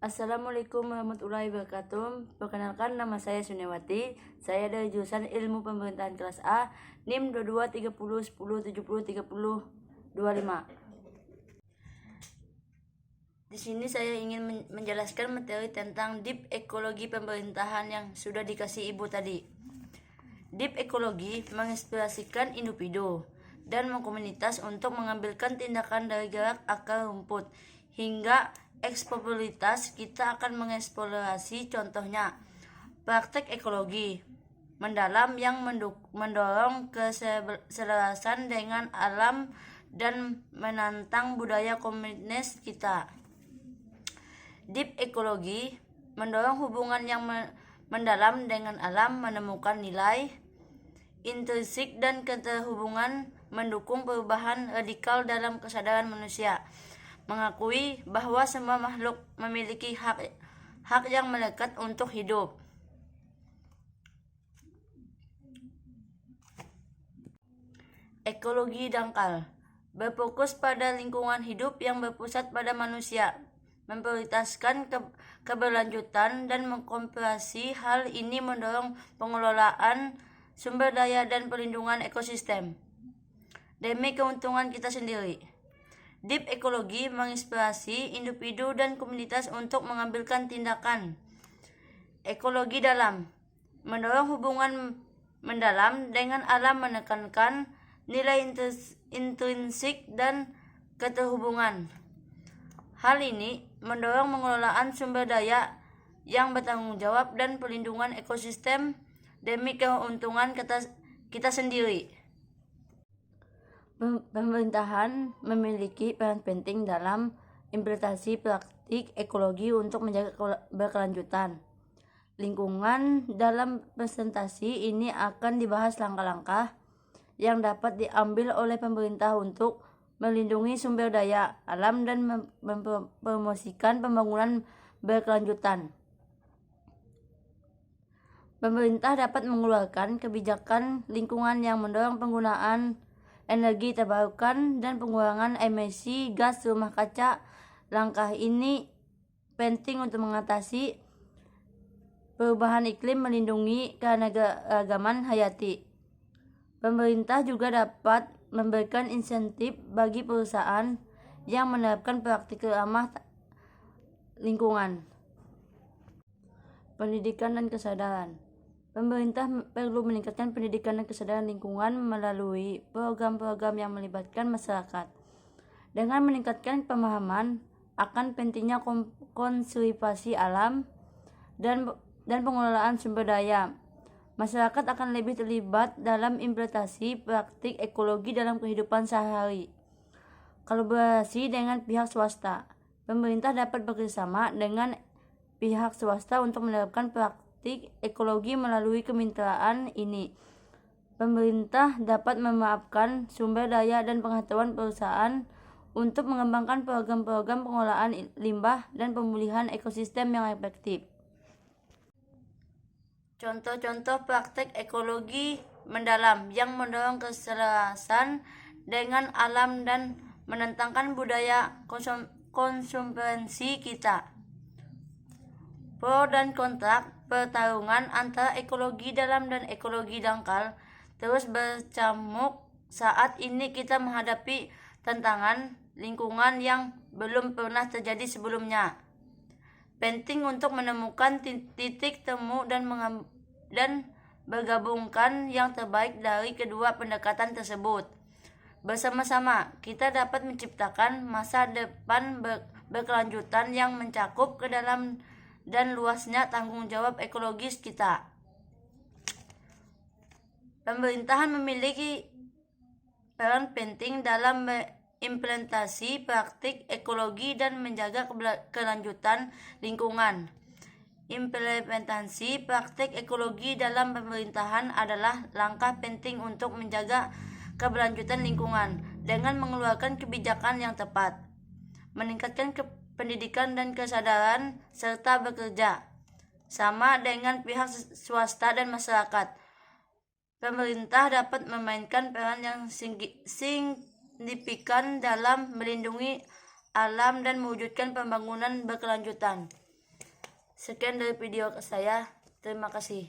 Assalamualaikum warahmatullahi wabarakatuh. Perkenalkan, nama saya Suniawati. Saya dari jurusan Ilmu Pemerintahan kelas A, NIM 22 30 10 70 30 25. Di sini saya ingin menjelaskan materi tentang Deep Ekologi Pemerintahan yang sudah dikasih Ibu tadi. Deep Ekologi menginspirasikan individu dan komunitas untuk mengambilkan tindakan dari gerak akar rumput hingga eksploitasi. Kita akan mengeksplorasi contohnya praktek ekologi mendalam yang mendorong keselarasan dengan alam dan menantang budaya komunitas kita. Deep ekologi mendorong hubungan yang mendalam dengan alam, menemukan nilai intrinsik dan keterhubungan, mendukung perubahan radikal dalam kesadaran manusia, mengakui bahwa semua makhluk memiliki hak yang melekat untuk hidup. Ekologi dangkal berfokus pada lingkungan hidup yang berpusat pada manusia, memprioritaskan keberlanjutan dan mengkomprehensif. Hal ini mendorong pengelolaan sumber daya dan perlindungan ekosistem demi keuntungan kita sendiri. Deep ekologi menginspirasi individu dan komunitas untuk mengambilkan tindakan. Ekologi dalam mendorong hubungan mendalam dengan alam, menekankan nilai intrinsik dan keterhubungan. Hal ini mendorong pengelolaan sumber daya yang bertanggung jawab dan perlindungan ekosistem demi keuntungan kita sendiri. Pemerintahan memiliki peran penting dalam implementasi praktik ekologi untuk menjaga berkelanjutan lingkungan. Dalam presentasi ini akan dibahas langkah-langkah yang dapat diambil oleh pemerintah untuk melindungi sumber daya alam dan mempromosikan pembangunan berkelanjutan. Pemerintah dapat mengeluarkan kebijakan lingkungan yang mendorong penggunaan energi terbarukan dan pengurangan emisi gas rumah kaca. Langkah ini penting untuk mengatasi perubahan iklim, melindungi keanekaragaman hayati. Pemerintah juga dapat memberikan insentif bagi perusahaan yang menerapkan praktik ramah lingkungan. Pendidikan dan kesadaran. Pemerintah perlu meningkatkan pendidikan dan kesadaran lingkungan melalui program-program yang melibatkan masyarakat. Dengan meningkatkan pemahaman akan pentingnya konservasi alam dan pengelolaan sumber daya, masyarakat akan lebih terlibat dalam implementasi praktik ekologi dalam kehidupan sehari-hari. Kolaborasi dengan pihak swasta. Pemerintah dapat bekerjasama dengan pihak swasta untuk menerapkan praktik ekologi melalui kemitraan ini. Pemerintah dapat memanfaatkan sumber daya dan pengetahuan perusahaan untuk mengembangkan program-program pengolahan limbah dan pemulihan ekosistem yang efektif. Contoh-contoh praktek ekologi mendalam yang mendorong keselarasan dengan alam dan menentangkan budaya konsumsi kita. Pro dan kontra pertarungan antara ekologi dalam dan ekologi dangkal terus bercamuk. Saat ini kita menghadapi tantangan lingkungan yang belum pernah terjadi sebelumnya. Penting untuk menemukan titik temu dan bergabungkan yang terbaik dari kedua pendekatan tersebut. Bersama-sama kita dapat menciptakan masa depan berkelanjutan yang mencakup ke dalam dan luasnya tanggung jawab ekologis kita. Pemerintahan memiliki peran penting dalam implementasi praktik ekologi dan menjaga kelanjutan lingkungan. Implementasi praktik ekologi dalam pemerintahan adalah langkah penting untuk menjaga keberlanjutan lingkungan dengan mengeluarkan kebijakan yang tepat, meningkatkan pendidikan dan kesadaran, serta bekerja sama dengan pihak swasta dan masyarakat. Pemerintah dapat memainkan peran yang signifikan dalam melindungi alam dan mewujudkan pembangunan berkelanjutan. Sekian dari video saya. Terima kasih.